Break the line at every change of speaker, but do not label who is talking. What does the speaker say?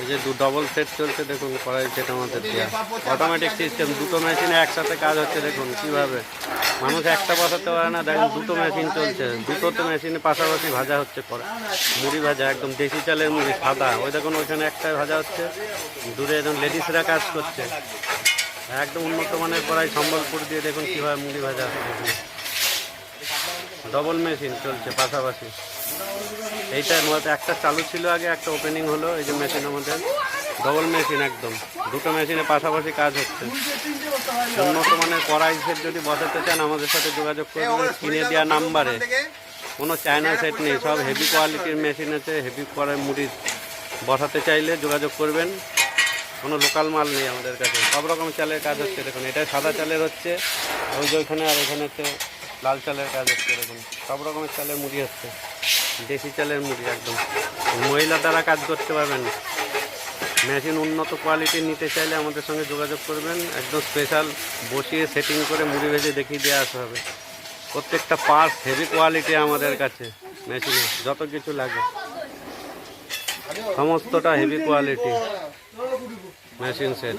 এই যে double set চলছে দেখুন, কড়াই সেট আমাদের দেওয়া অটোমেটিক সিস্টেম, দুটো মেশিনে একসাথে কাজ হচ্ছে। দেখুন কিভাবে মানুষ একটা বসাতে পারে না, দেখুন দুটো মেশিন চলছে, দুটোতে মেশিনে পাশাপাশি ভাজা হচ্ছে মুড়ি ভাজা, একদম দেশি চালের মুড়ি সাদা। ওই দেখুন ওইখানে একটাই ভাজা হচ্ছে, দূরে একদম লেডিসরা কাজ করছে। একদম উন্নত মানের কড়াই, সম্বলপুর দিয়ে দেখুন কীভাবে মুড়ি ভাজা হচ্ছে। ডবল মেশিন চলছে পাশাপাশি। এইটার মধ্যে একটা চালু ছিল আগে, একটা ওপেনিং হলো। এই যে মেশিন আমাদের ডবল মেশিন, একদম দুটো মেশিনে পাশাপাশি কাজ হচ্ছে। উন্নত মানের কড়াই সেট যদি বসাতে চান আমাদের সাথে যোগাযোগ করবেন স্ক্রিনে দেওয়া নাম্বারে। কোনো চায়না সেট নেই, সব হেভি কোয়ালিটির মেশিন আছে। হেভি কড়াই মুড়ি বসাতে চাইলে যোগাযোগ করবেন। কোনো লোকাল মাল নেই আমাদের কাছে, সব রকম চালের কাজ হচ্ছে। দেখুন এটা সাদা চালের হচ্ছে, ওই যে ওইখানে, আর ওইখানে হচ্ছে লাল চালের কাজ হচ্ছে। দেখুন সব রকমের চালের মুড়ি হচ্ছে, দেশি চালের মুড়ি একদম। মহিলা দ্বারা কাজ করতে পারবেন। মেশিন উন্নত কোয়ালিটির নিতে চাইলে আমাদের সঙ্গে যোগাযোগ করবেন। একদম স্পেশাল বসিয়ে সেটিং করে মুড়ি ভেজে দেখিয়ে দেওয়া আসা হবে। প্রত্যেকটা পার্টস হেভি কোয়ালিটি আমাদের কাছে। মেশিনে যত কিছু লাগে সমস্তটা হেভি কোয়ালিটি মেশিন সেট।